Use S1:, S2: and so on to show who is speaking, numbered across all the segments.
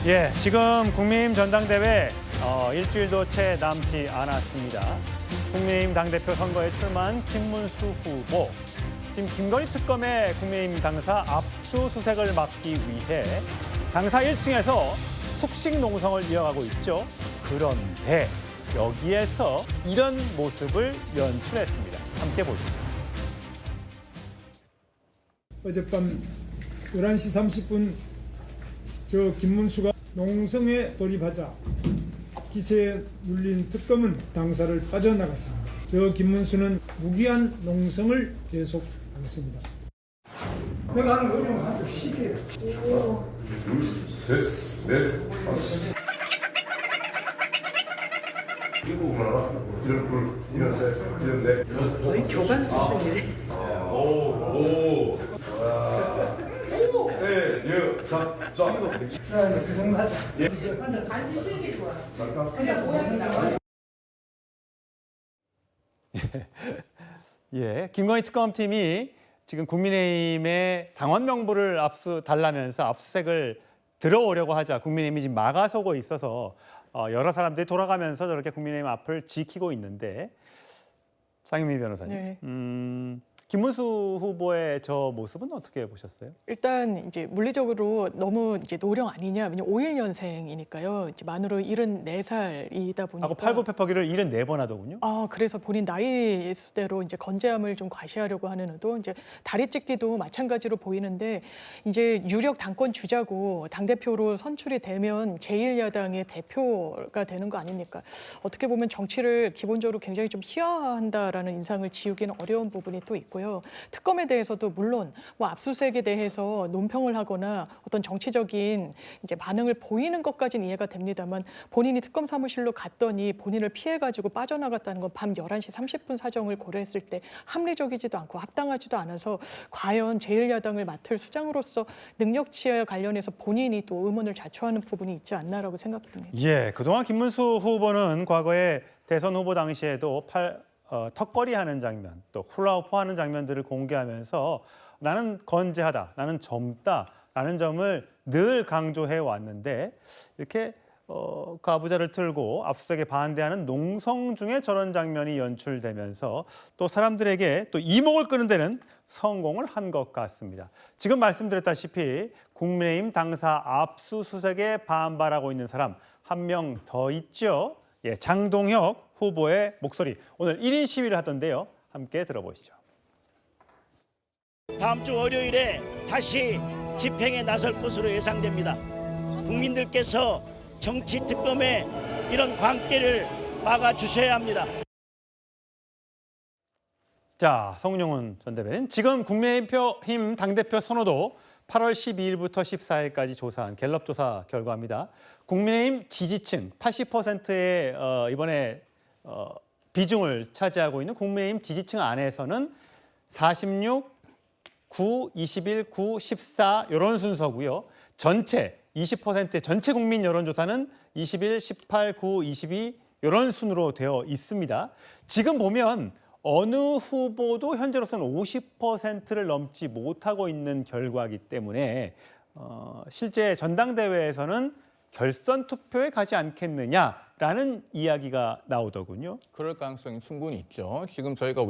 S1: 예, 지금 국민의힘 전당대회 일주일도 채 남지 않았습니다. 국민의힘 당대표 선거에 출마한 김문수 후보. 지금 김건희 특검의 국민의힘 당사 압수수색을 막기 위해 당사 1층에서 숙식 농성을 이어가고 있죠. 그런데 여기에서 이런 모습을 연출했습니다. 함께 보시죠.
S2: 어젯밤 11시 30분 저 김문수가 농성에 돌입하자 기세에 눌린 특검은 당사를 빠져나갔습니다. 저 김문수는 무기한 농성을 계속하겠습니다. 내가 하는 의료는 한도 10이에요.
S3: 둘, 셋, 넷, 다섯. 일곱 하나, 이런 셋, 이런 넷.
S4: 거의 교관 수준이네.
S3: 오. 네, 자.
S2: 그 정도 하자.
S4: 앉으시는 게 좋아.
S3: 잠깐.
S4: 그냥 모양이 나와.
S1: 예, 김건희 특검팀이 지금 국민의힘의 당원 명부를 달라면서 압수수색을 들어오려고 하자 국민의힘이 지금 막아서고 있어서 여러 사람들이 돌아가면서 저렇게 국민의힘 앞을 지키고 있는데 장윤미 변호사님,
S5: 네.
S1: 김문수 후보의 저 모습은 어떻게 보셨어요?
S5: 일단 이제 물리적으로 너무 이제 노령 아니냐. 왜냐면 51년생이니까요. 이제 만으로 74살이다 보니까.
S1: 하고 팔굽혀펴기를 74번 하더군요.
S5: 그래서 본인 나이 수대로 이제 건재함을 좀 과시하려고 하는 의도. 이제 다리 찢기도 마찬가지로 보이는데 이제 유력 당권 주자고 당대표로 선출이 되면 제1야당의 대표가 되는 거 아닙니까? 어떻게 보면 정치를 기본적으로 굉장히 좀 희화화한다라는 인상을 지우기는 어려운 부분이 또 있고요. 특검에 대해서도 물론 뭐 압수수색에 대해서 논평을 하거나 어떤 정치적인 이제 반응을 보이는 것까지는 이해가 됩니다만 본인이 특검 사무실로 갔더니 본인을 피해가지고 빠져나갔다는 건 밤 11시 30분 사정을 고려했을 때 합리적이지도 않고 합당하지도 않아서 과연 제1야당을 맡을 수장으로서 능력치와 관련해서 본인이 또 의문을 자초하는 부분이 있지 않나라고 생각됩니다.
S1: 예, 그동안 김문수 후보는 과거에 대선 후보 당시에도 턱걸이 하는 장면, 또 훌라후프 하는 장면들을 공개하면서 나는 건재하다, 나는 젊다라는 점을 늘 강조해 왔는데 이렇게 가부좌를 틀고 압수수색에 반대하는 농성 중에 저런 장면이 연출되면서 또 사람들에게 또 이목을 끄는 데는 성공을 한 것 같습니다. 지금 말씀드렸다시피 국민의힘 당사 압수수색에 반발하고 있는 사람 한 명 더 있죠. 예, 장동혁 후보의 목소리. 오늘 1인 시위를 하던데요. 함께 들어보시죠.
S6: 다음 주 월요일에 다시 집행에 나설 것으로 예상됩니다. 국민들께서 정치 특검의 이런 광기를 막아주셔야 합니다.
S1: 자, 성룡은 전 대변인. 지금 국민의힘 당대표 선호도 8월 12일부터 14일까지 조사한 갤럽 조사 결과입니다. 국민의힘 지지층 80%의 이번에 비중을 차지하고 있는 국민의힘 지지층 안에서는 46, 9, 21, 9, 14 이런 순서고요. 전체 20%의 전체 국민 여론조사는 21, 18, 9, 22 이런 순으로 되어 있습니다. 지금 보면 어느 후보도 현재로서는 50%를 넘지 못하고 있는 결과이기 때문에 실제 전당대회에서는 결선 투표에 가지 않겠느냐라는 이야기가 나오더군요.
S7: 그럴 가능성이 충분히 있죠. 지금 저희가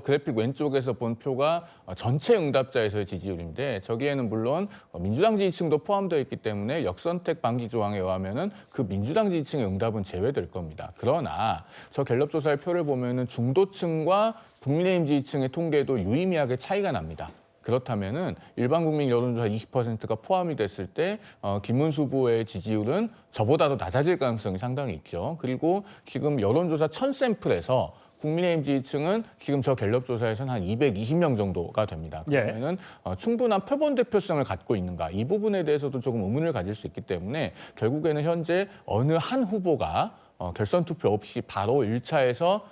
S7: 그래픽 왼쪽에서 본 표가 전체 응답자에서의 지지율인데 저기에는 물론 민주당 지지층도 포함되어 있기 때문에 역선택 방지 조항에 의하면은 그 민주당 지지층의 응답은 제외될 겁니다. 그러나 저 갤럽 조사의 표를 보면은 중도층과 국민의힘 지지층의 통계도 유의미하게 차이가 납니다. 그렇다면은 일반 국민 여론조사 20%가 포함이 됐을 때 김문수 후보의 지지율은 저보다도 낮아질 가능성이 상당히 있죠. 그리고 지금 여론조사 1000샘플에서 국민의힘 지지층은 지금 저 갤럽 조사에서는 한 220명 정도가 됩니다. 그러면은 충분한 표본 대표성을 갖고 있는가 이 부분에 대해서도 조금 의문을 가질 수 있기 때문에 결국에는 현재 어느 한 후보가 결선 투표 없이 바로 1차에서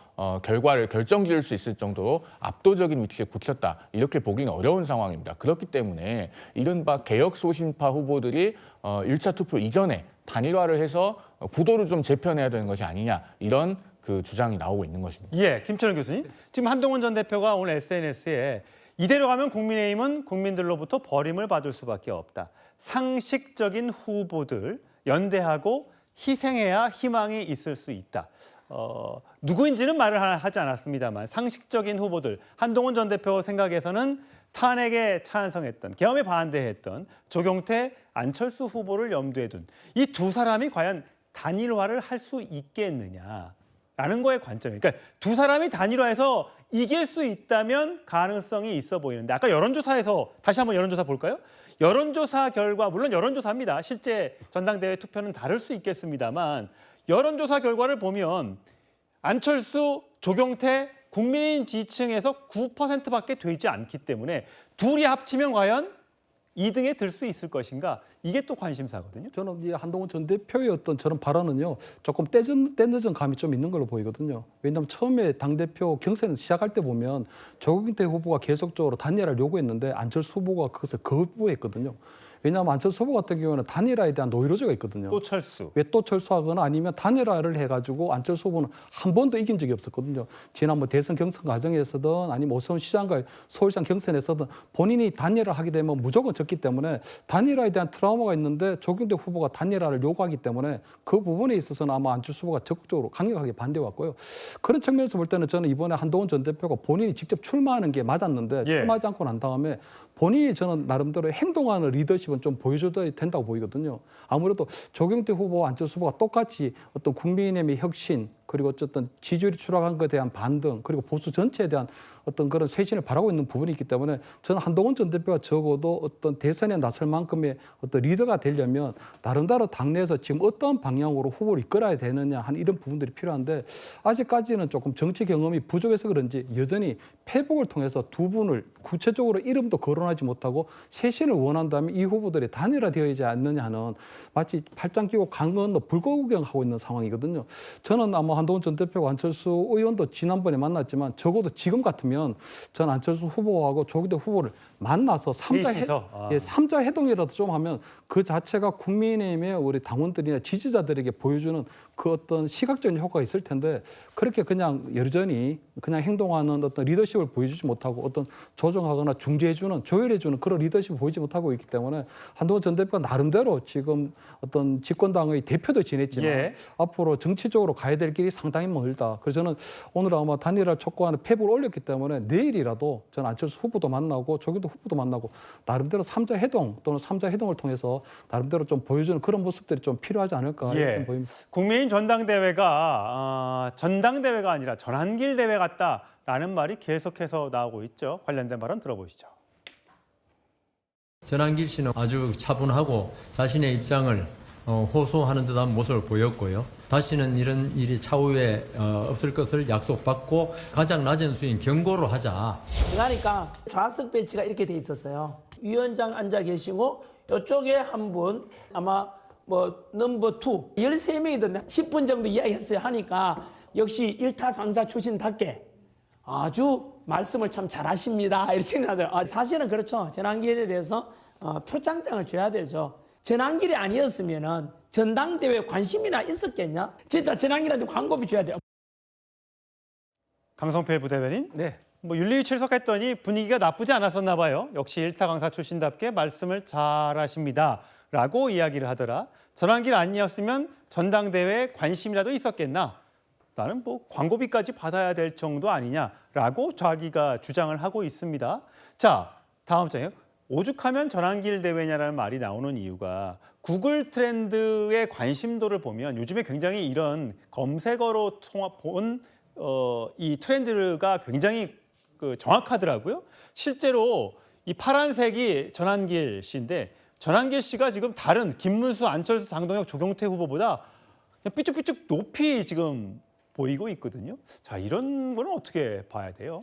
S7: 결과를 결정지을 수 있을 정도로 압도적인 위치에 굳혔다. 이렇게 보기는 어려운 상황입니다. 그렇기 때문에 이른바 개혁 소신파 후보들이 1차 투표 이전에 단일화를 해서 구도를 좀 재편해야 되는 것이 아니냐. 이런 그 주장이 나오고 있는 것입니다.
S1: 예, 김철은 교수님. 지금 한동훈 전 대표가 오늘 SNS에 이대로 가면 국민의힘은 국민들로부터 버림을 받을 수밖에 없다. 상식적인 후보들 연대하고 희생해야 희망이 있을 수 있다. 누구인지는 말을 하지 않았습니다만 상식적인 후보들, 한동훈 전 대표 생각에서는 탄핵에 찬성했던, 계엄에 반대했던 조경태, 안철수 후보를 염두에 둔 이 두 사람이 과연 단일화를 할 수 있겠느냐라는 거의 관점이에요. 그러니까 두 사람이 단일화해서 이길 수 있다면 가능성이 있어 보이는데 아까 여론조사에서 다시 한번 여론조사 볼까요? 여론조사 결과, 물론 여론조사입니다. 실제 전당대회 투표는 다를 수 있겠습니다만 여론조사 결과를 보면 안철수, 조경태, 국민의힘 지지층에서 9%밖에 되지 않기 때문에 둘이 합치면 과연 2등에 들 수 있을 것인가? 이게 또 관심사거든요.
S8: 저는 이 한동훈 전 대표의 어떤 저런 발언은요, 조금 때늦은 감이 좀 있는 걸로 보이거든요. 왜냐하면 처음에 당대표 경선 시작할 때 보면 조경태 후보가 계속적으로 단일화를 요구했는데 안철수 후보가 그것을 거부했거든요. 왜냐하면 안철수 후보 같은 경우는 단일화에 대한 노이로제가 있거든요.
S1: 또 철수.
S8: 왜 또 철수하거나 아니면 단일화를 해가지고 안철수 후보는 한 번도 이긴 적이 없었거든요. 지난 뭐 대선 경선 과정에서든 아니면 오세훈 시장과 서울시장 경선에서든 본인이 단일화를 하게 되면 무조건 졌기 때문에 단일화에 대한 트라우마가 있는데 조경태 후보가 단일화를 요구하기 때문에 그 부분에 있어서는 아마 안철수 후보가 적극적으로 강력하게 반대해왔고요. 그런 측면에서 볼 때는 저는 이번에 한동훈 전 대표가 본인이 직접 출마하는 게 맞았는데
S1: 예.
S8: 출마하지 않고 난 다음에 본인이 저는 나름대로 행동하는 리더십은 좀 보여줘야 된다고 보이거든요. 아무래도 조경태 후보와 안철수 후보가 똑같이 어떤 국민의힘의 혁신 그리고 어쨌든 지지율이 추락한 것에 대한 반등 그리고 보수 전체에 대한 어떤 그런 쇄신을 바라고 있는 부분이 있기 때문에 저는 한동훈 전 대표가 적어도 어떤 대선에 나설 만큼의 어떤 리더가 되려면 나름대로 당내에서 지금 어떤 방향으로 후보를 이끌어야 되느냐 하는 이런 부분들이 필요한데 아직까지는 조금 정치 경험이 부족해서 그런지 여전히 패복을 통해서 두 분을 구체적으로 이름도 거론하지 못하고 쇄신을 원한다면 이 후보들이 단일화되어야지 않느냐 하는 마치 팔짱 끼고 강 건너 불구경하고 있는 상황이거든요. 저는 아마 한동훈 전 대표와 안철수 의원도 지난번에 만났지만 적어도 지금 같으면 전 안철수 후보하고 조경태 후보를 만나서 삼자 회동이라도 좀 하면 그 자체가 국민의힘의 우리 당원들이나 지지자들에게 보여주는 그 어떤 시각적인 효과가 있을 텐데 그렇게 그냥 여전히 그냥 행동하는 어떤 리더십을 보여주지 못하고 어떤 조정하거나 중재해주는 조율해주는 그런 리더십을 보이지 못하고 있기 때문에 한동훈 전 대표가 나름대로 지금 어떤 집권당의 대표도 지냈지만
S1: 예.
S8: 앞으로 정치적으로 가야 될 길이 상당히 멀다. 그래서 저는 오늘 아마 단일화 촉구하는 패북을 올렸기 때문에 내일이라도 저는 안철수 후보도 만나고 조경태 후보도 만나고 나름대로 삼자 회동 또는 삼자 회동을 통해서 나름대로 좀 보여주는 그런 모습들이 좀 필요하지 않을까 이렇게 보입니다.
S1: 국민의힘 전당대회가 전당대회가 아니라 전환길 대회 같다라는 말이 계속해서 나오고 있죠. 관련된 발언 들어보시죠.
S9: 전환길 씨는 아주 차분하고 자신의 입장을 호소하는 듯한 모습을 보였고요. 다시는 이런 일이 차후에 없을 것을 약속받고 가장 낮은 수인 경고로 하자.
S10: 그러니까 좌석 배치가 이렇게 돼 있었어요. 위원장 앉아 계시고 이쪽에 한 분 아마 뭐 넘버 2 13명이던데 10분 정도 이야기했어요. 하니까 역시 일타 강사 출신답게 아주 말씀을 참 잘하십니다. 이렇게 생각하더라고요. 사실은 그렇죠. 전환길에 대해서 표창장을 줘야 되죠. 전환길이 아니었으면은 전당대회 관심이나 있었겠냐? 진짜 전환길한테 광고비 줘야 돼요.
S1: 강성필 부대변인.
S8: 네.
S1: 뭐 윤리위 출석했더니 분위기가 나쁘지 않았었나 봐요. 역시 일타 강사 출신답게 말씀을 잘하십니다라고 이야기를 하더라. 전환길 아니었으면 전당대회에 관심이라도 있었겠나? 나는 뭐 광고비까지 받아야 될 정도 아니냐라고 자기가 주장을 하고 있습니다. 자, 다음 장이요. 오죽하면 전환길 대회냐라는 말이 나오는 이유가 구글 트렌드의 관심도를 보면 요즘에 굉장히 이런 검색어로 본 이 트렌드가 굉장히 정확하더라고요. 실제로 이 파란색이 전환길 씨인데 전환길 씨가 지금 다른 김문수, 안철수, 장동혁, 조경태 후보보다 그냥 삐쭉삐쭉 높이 지금 보이고 있거든요. 자, 이런 거는 어떻게 봐야 돼요?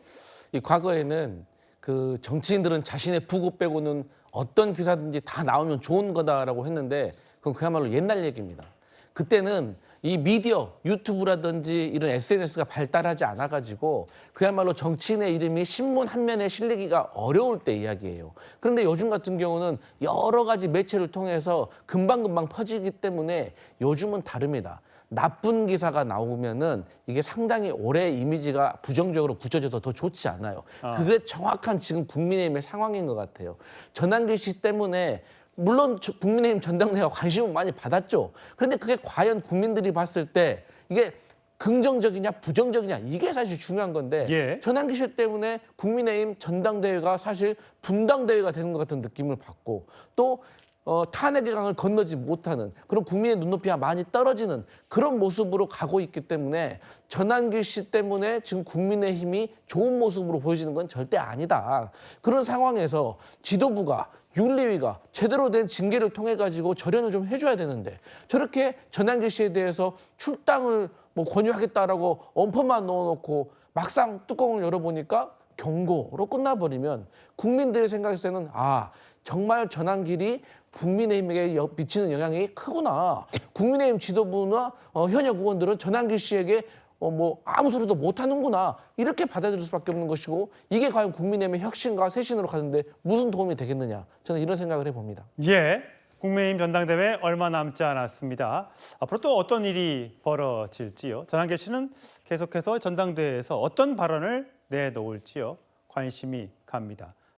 S11: 이 과거에는 그 정치인들은 자신의 부고 빼고는 어떤 기사든지 다 나오면 좋은 거다라고 했는데 그건 그야말로 옛날 얘기입니다. 그때는 이 미디어, 유튜브라든지 이런 SNS가 발달하지 않아가지고 그야말로 정치인의 이름이 신문 한 면에 실리기가 어려울 때 이야기예요. 그런데 요즘 같은 경우는 여러 가지 매체를 통해서 금방금방 퍼지기 때문에 요즘은 다릅니다. 나쁜 기사가 나오면은 이게 상당히 오래 이미지가 부정적으로 굳혀져서 더 좋지 않아요. 그게 정확한 지금 국민의힘의 상황인 것 같아요. 전환길 씨 때문에 물론 국민의힘 전당대회가 관심을 많이 받았죠. 그런데 그게 과연 국민들이 봤을 때 이게 긍정적이냐 부정적이냐 이게 사실 중요한 건데
S1: 예.
S11: 전환기 씨 때문에 국민의힘 전당대회가 사실 분당대회가 되는 것 같은 느낌을 받고 또 탄핵의 강을 건너지 못하는 그런 국민의 눈높이가 많이 떨어지는 그런 모습으로 가고 있기 때문에 전환기 씨 때문에 지금 국민의힘이 좋은 모습으로 보여지는 건 절대 아니다. 그런 상황에서 지도부가 윤리위가 제대로 된 징계를 통해 가지고 절연을 좀 해줘야 되는데 저렇게 전환기 씨에 대해서 출당을 뭐 권유하겠다라고 엄포만 넣어놓고 막상 뚜껑을 열어보니까 경고로 끝나버리면 국민들의 생각에서 때는 아 정말 전환길이 국민의힘에게 미치는 영향이 크구나. 국민의힘 지도부나 현역 의원들은 전환길 씨에게 뭐 아무 소리도 못하는구나. 이렇게 받아들일 수밖에 없는 것이고 이게 과연 국민의힘의 혁신과 쇄신으로 가는데 무슨 도움이 되겠느냐. 저는 이런 생각을 해봅니다.
S1: 예, 국민의힘 전당대회 얼마 남지 않았습니다. 앞으로 또 어떤 일이 벌어질지요. 전환기 씨는 계속해서 전당대회에서 어떤 발언을 내놓을지요. 관심이 갑니다.